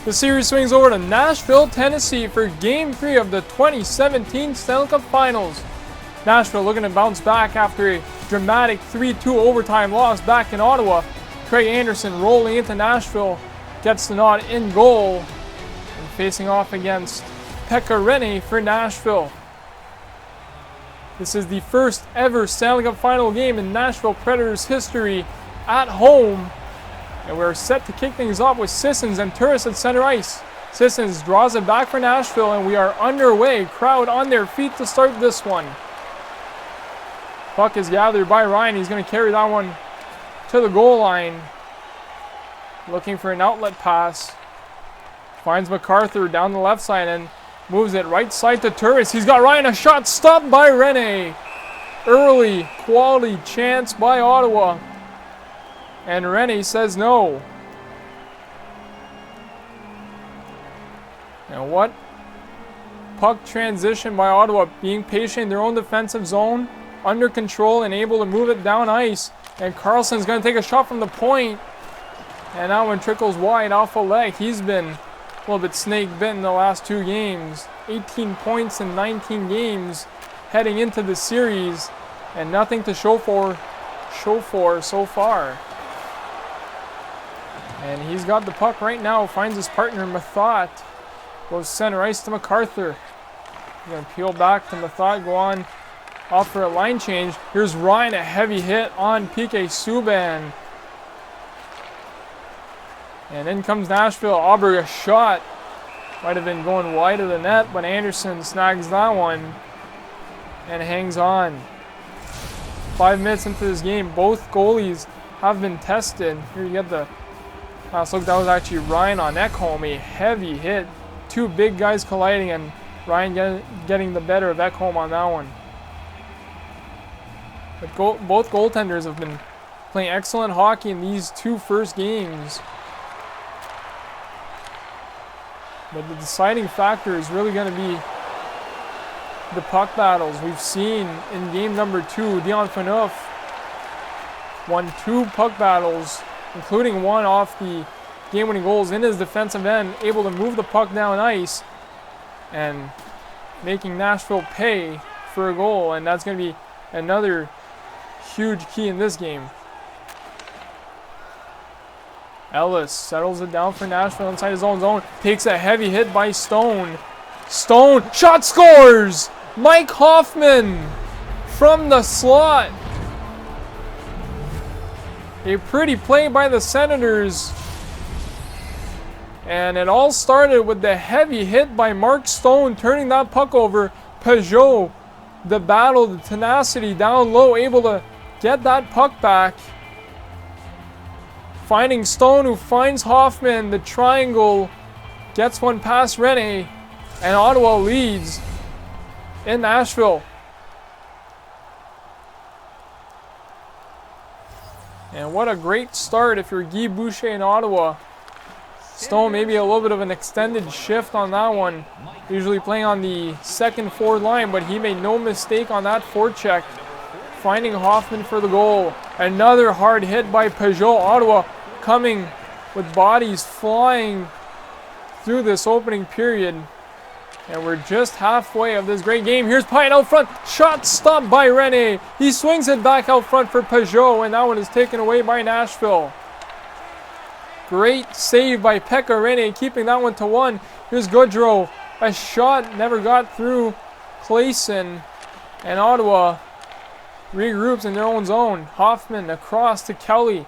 The series swings over to Nashville, Tennessee for Game 3 of the 2017 Stanley Cup Finals. Nashville looking to bounce back after a dramatic 3-2 overtime loss back in Ottawa. Craig Anderson rolling into Nashville, gets the nod in goal, and facing off against Pekka Rinne for Nashville. This is the first ever Stanley Cup Final game in Nashville Predators history at home. And we're set to kick things off with Sissons and Turris at center ice. Sissons draws it back for Nashville, and we are underway. Crowd on their feet to start this one. Puck is gathered by Ryan. He's going to carry that one to the goal line. Looking for an outlet pass. Finds MacArthur down the left side and moves it right side to Turris. He's got Ryan, a shot stopped by Rinne. Early quality chance by Ottawa. And Rinne says no. And what puck transition by Ottawa, being patient in their own defensive zone, under control and able to move it down ice. And Carlson's going to take a shot from the point. And that one trickles wide off a leg. He's been a little bit snake bitten the last 2 games. 18 points in 19 games heading into the series, and nothing to show for so far. And he's got the puck right now, finds his partner Mathot, goes center ice to MacArthur. He's going to peel back to Mathot, go on off for a line change. Here's Ryan, a heavy hit on PK Subban. And in comes Nashville. Aubrey, a shot. Might have been going wide of the net, but Anderson snags that one and hangs on. 5 minutes into this game, both goalies have been tested. Here you get the last look. That was actually Ryan on Ekholm, a heavy hit. 2 big guys colliding, and Ryan getting the better of Ekholm on that one. But both goaltenders have been playing excellent hockey in these 2 first games. But the deciding factor is really going to be the puck battles. We've seen in game number 2, Dion Phaneuf won 2 puck battles, including one off the game-winning goals in his defensive end, able to move the puck down ice and making Nashville pay for a goal. And that's going to be another huge key in this game. Ellis settles it down for Nashville inside his own zone. Takes a heavy hit by Stone. Stone, shot, scores! Mike Hoffman from the slot. A pretty play by the Senators. And it all started with the heavy hit by Mark Stone, turning that puck over. Peugeot, the battle, the tenacity down low, able to get that puck back. Finding Stone, who finds Hoffman. The triangle gets one past Rinne, and Ottawa leads in Nashville. And what a great start if you're Guy Boucher in Ottawa. Stone maybe a little bit of an extended shift on that one. Usually playing on the second forward line, but he made no mistake on that forecheck. Finding Hoffman for the goal. Another hard hit by Peugeot. Ottawa coming with bodies flying through this opening period. And we're just halfway of this great game. Here's Pyatt out front. Shot stopped by Rinne. He swings it back out front for Peugeot, and that one is taken away by Nashville. Great save by Pekka Rinne, keeping that one to 1. Here's Goodrow. A shot never got through Clayson, and Ottawa regroups in their own zone. Hoffman across to Kelly.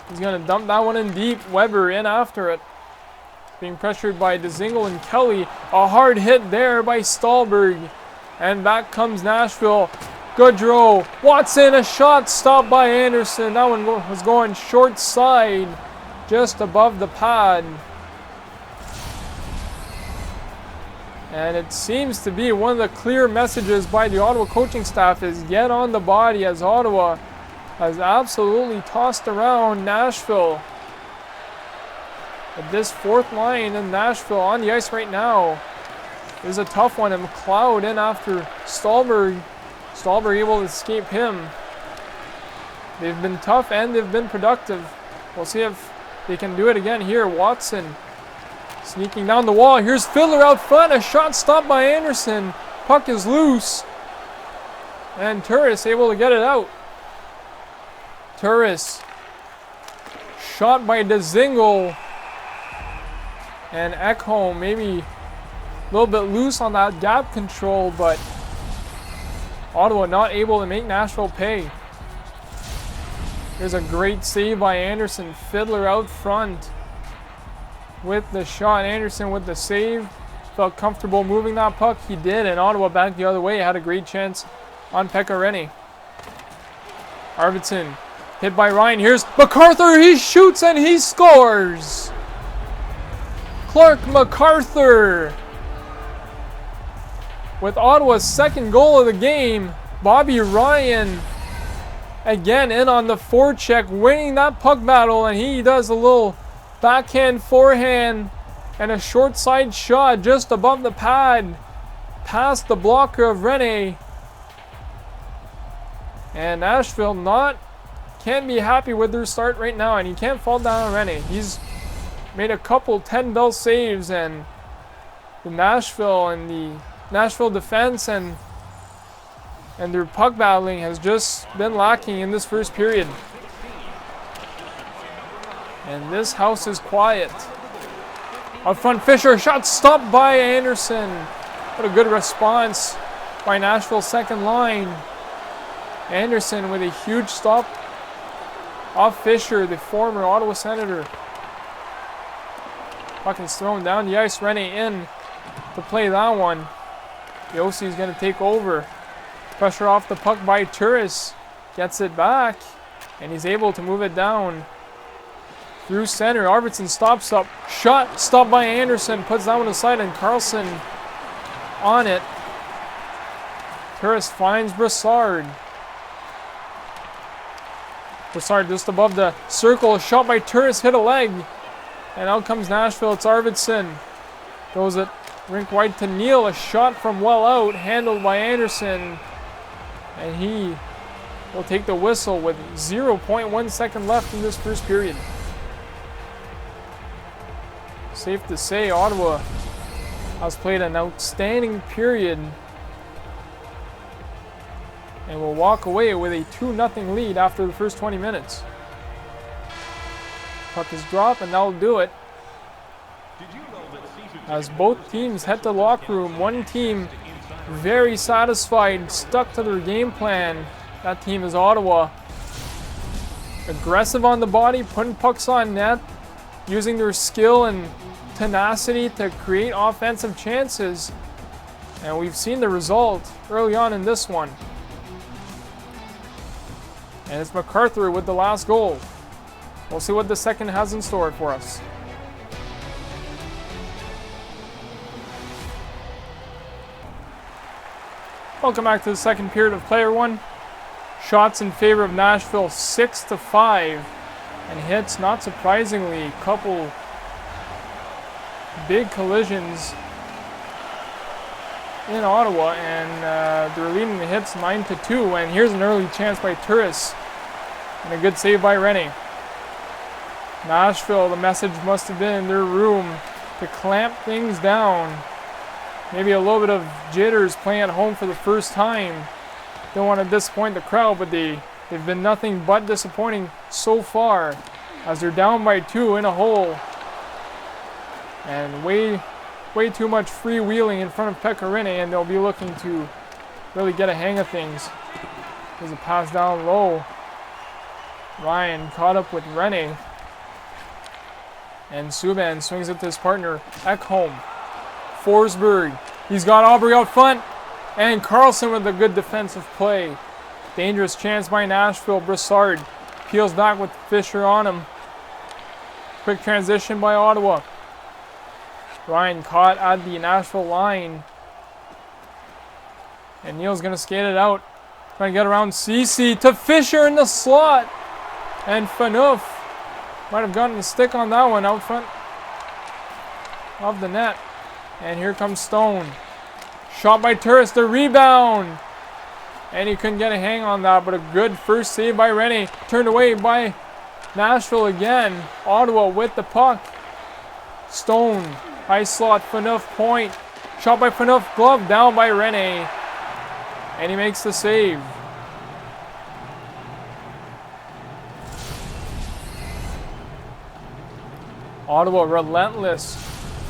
He's going to dump that one in deep. Weber in after it. Being pressured by Dzingel and Kelly. A hard hit there by Stahlberg. And back comes Nashville. Goodrow. Watson, a shot stopped by Anderson. That one was going short side, just above the pad. And it seems to be one of the clear messages by the Ottawa coaching staff is get on the body, as Ottawa has absolutely tossed around Nashville. But this 4th line in Nashville on the ice right now This is a tough one, and McLeod in after Stallberg. Stallberg able to escape him. They've been tough and they've been productive. We'll see if they can do it again here. Watson sneaking down the wall. Here's Fiddler out front. A shot stopped by Anderson. Puck is loose. And Turris able to get it out. Turris. Shot by Dzingel. And Ekholm maybe a little bit loose on that gap control, but Ottawa not able to make Nashville pay. There's a great save by Anderson. Fiddler out front with the shot. Anderson with the save. Felt comfortable moving that puck. He did, and Ottawa back the other way. Had a great chance on Pekka Rinne. Arvidsson hit by Ryan. Here's MacArthur. He shoots and he scores. Clark MacArthur with Ottawa's second goal of the game. Bobby Ryan again in on the forecheck, winning that puck battle, and he does a little backhand forehand and a short side shot just above the pad past the blocker of Rinne. And Nashville can't be happy with their start right now, and he can't fall down on Rinne. He's made a couple 10-bell saves, and the Nashville defense and their puck battling has just been lacking in this first period. And this house is quiet. Out front, Fisher, shot stopped by Anderson. What a good response by Nashville's second line. Anderson with a huge stop off Fisher, the former Ottawa Senator. Puck is thrown down the ice. Rinne in to play that one. Yossi is going to take over. Pressure off the puck by Turris. Gets it back. And he's able to move it down through center. Arvidsson stops up. Shot stopped by Anderson. Puts that one aside, and Carlson on it. Turris finds Brassard. Brassard just above the circle. A shot by Turris. Hit a leg. And out comes Nashville. It's Arvidsson. Goes it rink wide to Neal. A shot from well out. Handled by Anderson. And he will take the whistle with 0.1 second left in this first period. Safe to say, Ottawa has played an outstanding period and will walk away with a 2-0 lead after the first 20 minutes. Puck is dropped, and that'll do it. As both teams head to the locker room, one team very satisfied, stuck to their game plan. That team is Ottawa. Aggressive on the body, putting pucks on net, using their skill and tenacity to create offensive chances. And we've seen the result early on in this one. And it's MacArthur with the last goal. We'll see what the second has in store for us. Welcome back to the second period of Player 1. Shots in favor of Nashville 6-5. And hits, not surprisingly, a couple big collisions in Ottawa. And they're leading the hits 9-2. And here's an early chance by Turris. And a good save by Rinne. Nashville, the message must have been in their room to clamp things down. Maybe a little bit of jitters playing at home for the first time. Don't want to disappoint the crowd, but they've been nothing but disappointing so far as they're down by 2 in a hole. And way too much freewheeling in front of Pekka Rinne, and they'll be looking to really get a hang of things. There's a pass down low. Ryan caught up with Rinne. And Subban swings it to his partner, Ekholm. Forsberg, he's got Aubrey out front, and Carlson with a good defensive play. Dangerous chance by Nashville. Brassard peels back with Fisher on him. Quick transition by Ottawa. Ryan caught at the Nashville line. And Neal's going to skate it out. Trying to get around Ceci to Fisher in the slot. And Phaneuf might have gotten a stick on that one out front of the net. And here comes Stone. Shot by Turris, the rebound. And he couldn't get a hang on that, but a good first save by Rene. Turned away by Nashville again. Ottawa with the puck. Stone, high slot, Phaneuf point. Shot by Phaneuf, glove down by Rene. And he makes the save. Ottawa relentless.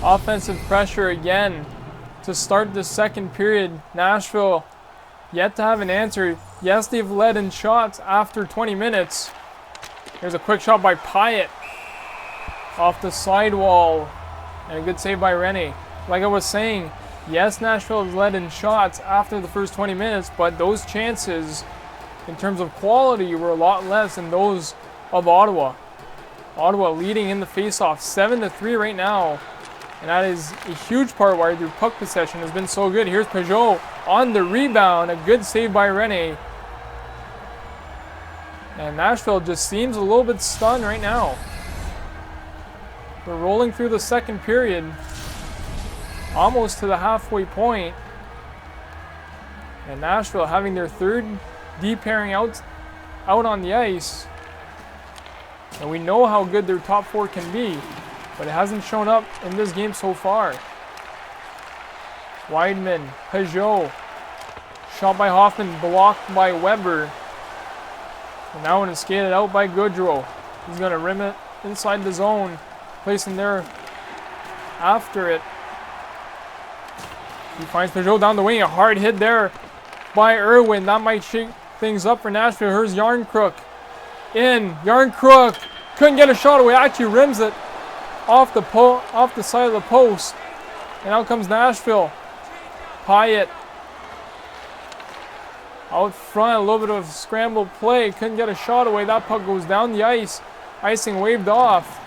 Offensive pressure again to start the second period. Nashville yet to have an answer. Yes, they've led in shots after 20 minutes. Here's a quick shot by Pyatt off the sidewall. And a good save by Rene. Like I was saying, yes, Nashville has led in shots after the first 20 minutes, but those chances in terms of quality were a lot less than those of Ottawa. Ottawa leading in the faceoff 7-3 right now. And that is a huge part why their puck possession has been so good. Here's Peugeot on the rebound. A good save by Rene. And Nashville just seems a little bit stunned right now. They're rolling through the second period. Almost to the halfway point. And Nashville having their third D pairing out on the ice. And we know how good their top four can be. But it hasn't shown up in this game so far. Weidman, Peugeot. Shot by Hoffman, blocked by Weber. And that one is skated out by Goodrow. He's going to rim it inside the zone. Placing there after it. He finds Peugeot down the wing. A hard hit there by Irwin. That might shake things up for Nashville. Here's Yarncrook. In. Yarncrook couldn't get a shot away. Actually rims it off the side of the post. And out comes Nashville. Pyatt out front, a little bit of scrambled play. Couldn't get a shot away. That puck goes down the ice. Icing waved off.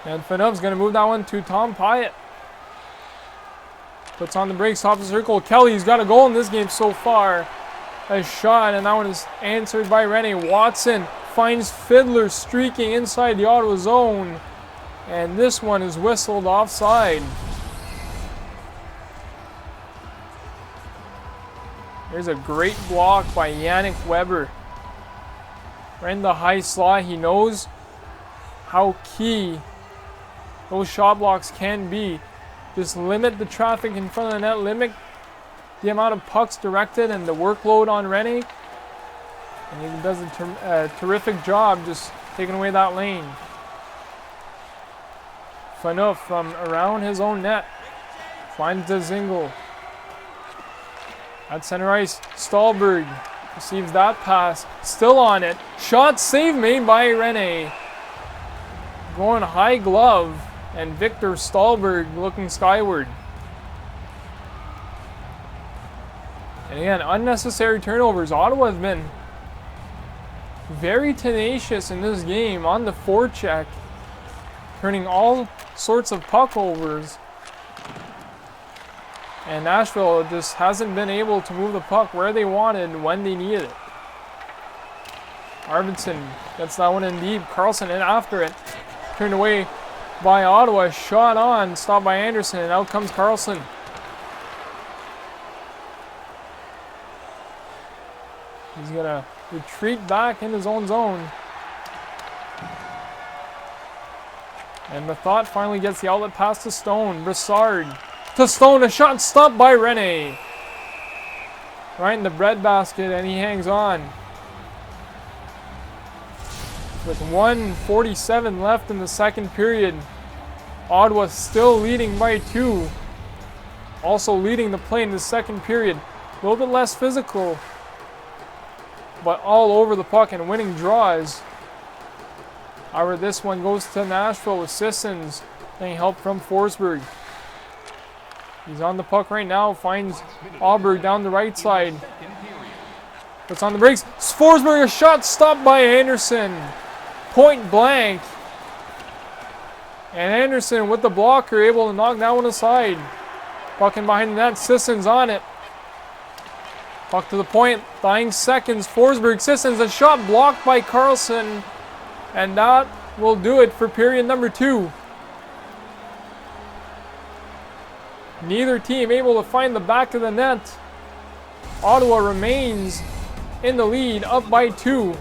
And Phaneuf's going to move that one to Tom Pyatt. Puts on the brakes, top of the circle. Kelly's got a goal in this game so far. A shot, and that one is answered by Rene. Watson finds Fiddler streaking inside the Ottawa zone. And this one is whistled offside. There's a great block by Yannick Weber. Right in the high slot. He knows how key those shot blocks can be. Just limit the traffic in front of the net. Limit the amount of pucks directed and the workload on Rene. And he does a terrific job just taking away that lane. Phaneuf from around his own net finds the Zingle. At center ice, Stahlberg receives that pass. Still on it. Shot save made by Rene. Going high glove. And Victor Stahlberg looking skyward. And again, unnecessary turnovers. Ottawa has been very tenacious in this game on the forecheck, turning all sorts of puck overs. And Nashville just hasn't been able to move the puck where they wanted when they needed it. Arvidsson gets that one in deep. Carlson in after it. Turned away by Ottawa. Shot on. Stopped by Anderson. And out comes Carlson. He's going to retreat back in his own zone. And Methot finally gets the outlet pass to Stone. Brassard to Stone. A shot stopped by Rene. Right in the breadbasket, and he hangs on. With 1:47 left in the second period. Ottawa still leading by 2. Also leading the play in the second period. A little bit less physical, but all over the puck and winning draws. However, this one goes to Nashville with Sissons getting help from Forsberg. He's on the puck right now, finds Auberg down the right side. Puts on the brakes. Forsberg, a shot stopped by Anderson. Point blank. And Anderson with the blocker able to knock that one aside. Puck in behind the net, Sissons on it. Puck to the point, dying seconds. Forsberg, Sissons, a shot blocked by Carlson. And that will do it for period number 2. Neither team able to find the back of the net. Ottawa remains in the lead, up by 2.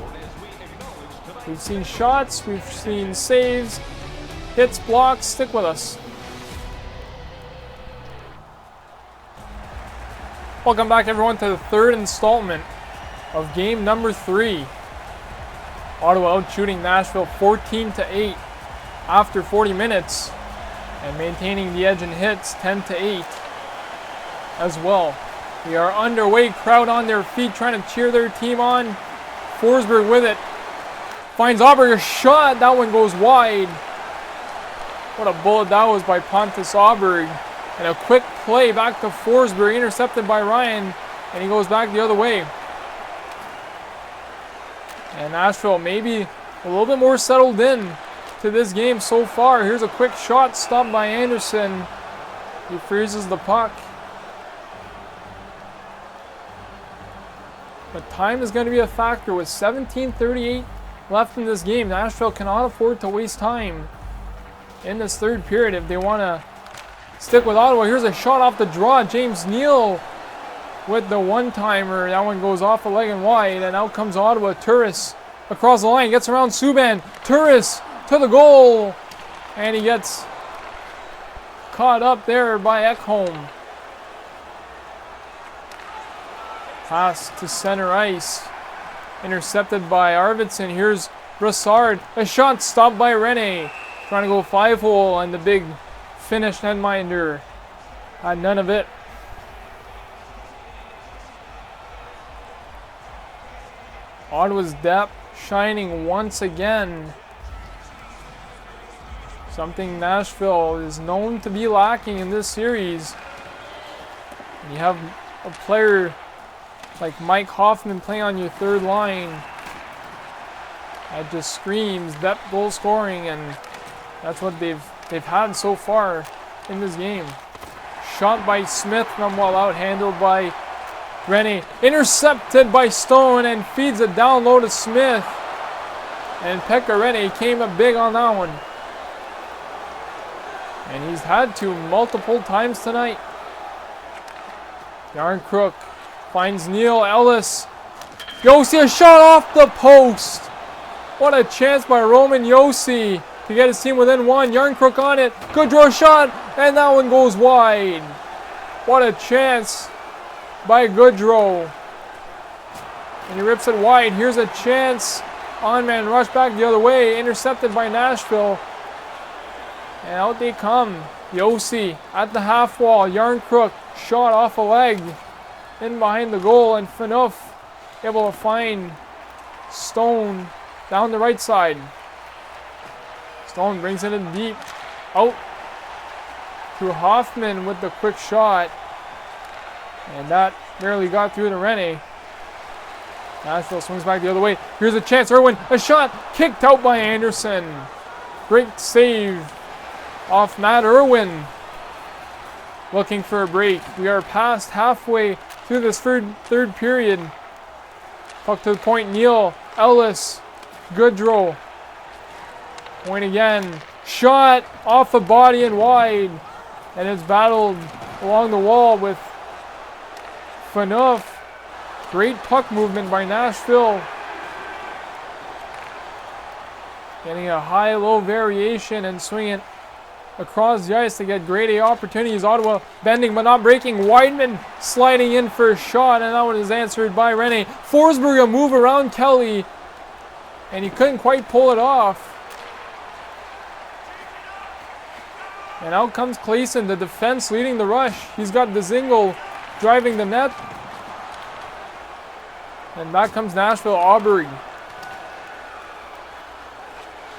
We've seen shots, we've seen saves, hits, blocks. Stick with us. Welcome back, everyone, to the third installment of game number 3. Ottawa out shooting Nashville 14-8 after 40 minutes and maintaining the edge in hits 10-8 as well. We are underway, crowd on their feet trying to cheer their team on. Forsberg with it. Finds Auberg, a shot. That one goes wide. What a bullet that was by Pontus Auberg. And a quick play back to Forsberg, intercepted by Ryan, and he goes back the other way. And Nashville maybe a little bit more settled in to this game so far. Here's a quick shot stopped by Anderson. He freezes the puck. But time is going to be a factor with 17:38 left in this game. Nashville cannot afford to waste time in this third period if they want to stick with Ottawa. Here's a shot off the draw. James Neal with the one-timer. That one goes off the leg and wide, and out comes Ottawa. Turris across the line, gets around Subban. Turris to the goal, and he gets caught up there by Ekholm. Pass to center ice, intercepted by Arvidsson. Here's Brassard. A shot stopped by Rene. Trying to go 5-hole, and the big Finnish netminder had none of it. Ottawa's depth shining once again. Something Nashville is known to be lacking in this series. You have a player like Mike Hoffman playing on your third line. That just screams depth goal scoring, and that's what they've had so far in this game. Shot by Smith from well out, handled by Rene. Intercepted by Stone and feeds it down low to Smith. And Pekka Rene came up big on that one. And he's had to multiple times tonight. Yarncrook finds Neil Ellis. Josi, a shot off the post. What a chance by Roman Josi to get his team within 1. Yarncrook on it. Good draw shot. And that one goes wide. What a chance by Goodrow. And he rips it wide. Here's a chance. On-man rush back the other way. Intercepted by Nashville. And out they come. Josi at the half wall. Yarncrook shot off a leg. In behind the goal, and Phaneuf able to find Stone down the right side. Stone brings it in deep. Out to Hoffman with the quick shot. And that barely got through to Rene. Nashville swings back the other way. Here's a chance. Irwin, a shot kicked out by Anderson. Great save off Matt Irwin. Looking for a break. We are past halfway through this third period. Puck to the point. Neil Ellis. Goodrow. Point again. Shot off the body and wide. And it's battled along the wall with Phaneuf. Great puck movement by Nashville. Getting a high-low variation and swinging across the ice to get grade A opportunities. Ottawa bending but not breaking. Weidman sliding in for a shot, and that one is answered by Rene. Forsberg a move around Kelly, and he couldn't quite pull it off. And out comes Clayson, the defense leading the rush. He's got Dzingel driving the net. And back comes Nashville. Auberg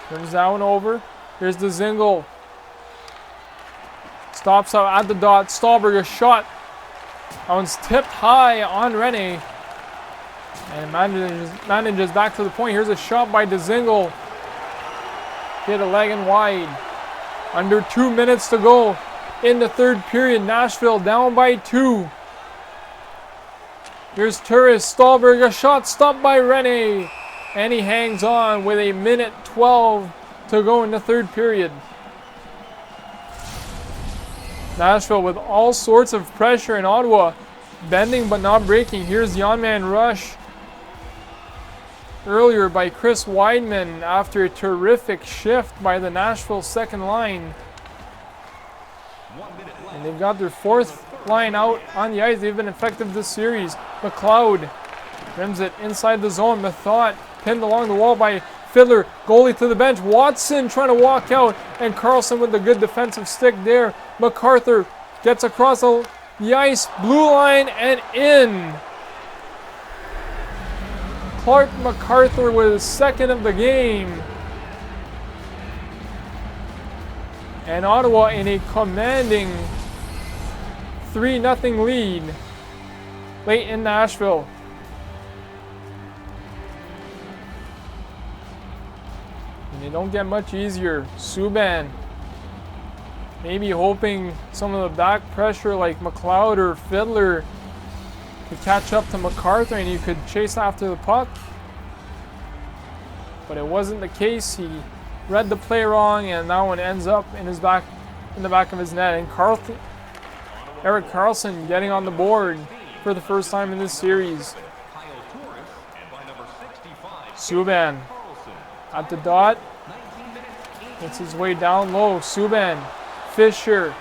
turns that one over. Here's Dzingel. Stops out at the dot. Stahlberg, a shot. That one's tipped high on Rene. And manages back to the point. Here's a shot by Dzingel. Hit a leg and wide. Under 2 minutes to go in the third period. Nashville down by 2. Here's Turris. Stahlberg, a shot stopped by Rene. And he hangs on with 1:12 to go in the third period. Nashville with all sorts of pressure in Ottawa. Bending but not breaking. Here's the on-man rush. Earlier by Chris Weidman after a terrific shift by the Nashville second line. And they've got their fourth line out on the ice. They've been effective this series. McLeod rims it inside the zone. Methot pinned along the wall by Fiddler. Goalie to the bench. Watson trying to walk out. And Carlson with the good defensive stick there. MacArthur gets across the ice. Blue line and in. Clark MacArthur with his second of the game. And Ottawa in a commanding 3-0 lead late in Nashville. And they don't get much easier. Subban maybe hoping some of the back pressure like McLeod or Fiddler could catch up to MacArthur and you could chase after the puck. But it wasn't the case. He read the play wrong and that one ends up in the back of his net. And Erik Karlsson getting on the board for the first time in this series. Subban at the dot. Gets his way down low. Subban. Fisher.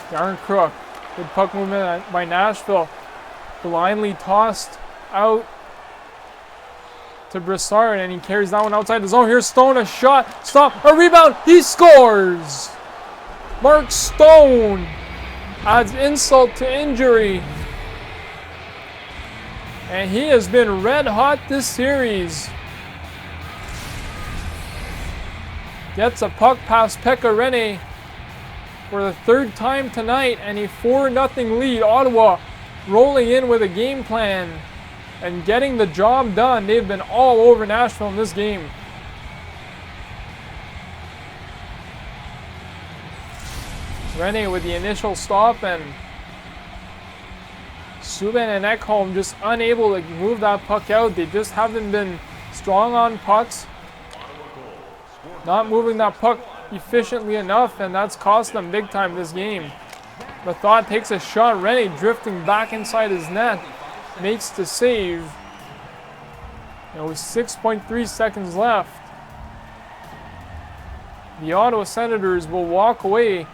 Yarncrook. Good puck movement by Nashville. Blindly tossed out to Brassard, and he carries that one outside the zone. Here's Stone, a shot, stop, a rebound, he scores! Mark Stone adds insult to injury. And he has been red hot this series. Gets a puck past Pekka Rinne for the third time tonight, and a 4-0 lead. Ottawa rolling in with a game plan and getting the job done. They've been all over Nashville in this game. Rinne with the initial stop, and Subban and Ekholm just unable to move that puck out. They just haven't been strong on pucks. Not moving that puck efficiently enough, and that's cost them big time this game. Methot takes a shot. Rinne drifting back inside his net. Makes the save. And with 6.3 seconds left, the Ottawa Senators will walk away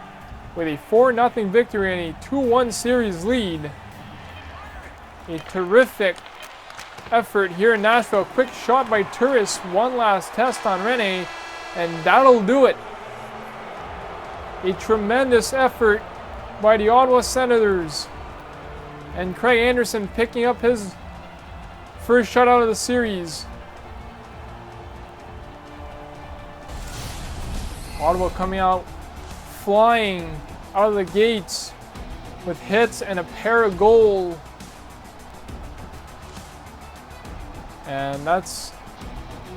with a 4-0 victory and a 2-1 series lead. A terrific effort here in Nashville. Quick shot by Turris. One last test on Rinne, and that'll do it. A tremendous effort by the Ottawa Senators. And Craig Anderson picking up his first shutout of the series. Ottawa coming out flying out of the gates with hits and a pair of goals. And that's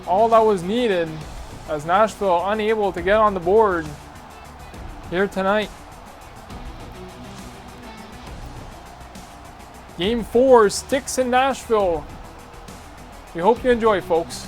all that was needed, as Nashville unable to get on the board here tonight. Game 4 sticks in Nashville. We hope you enjoy, folks.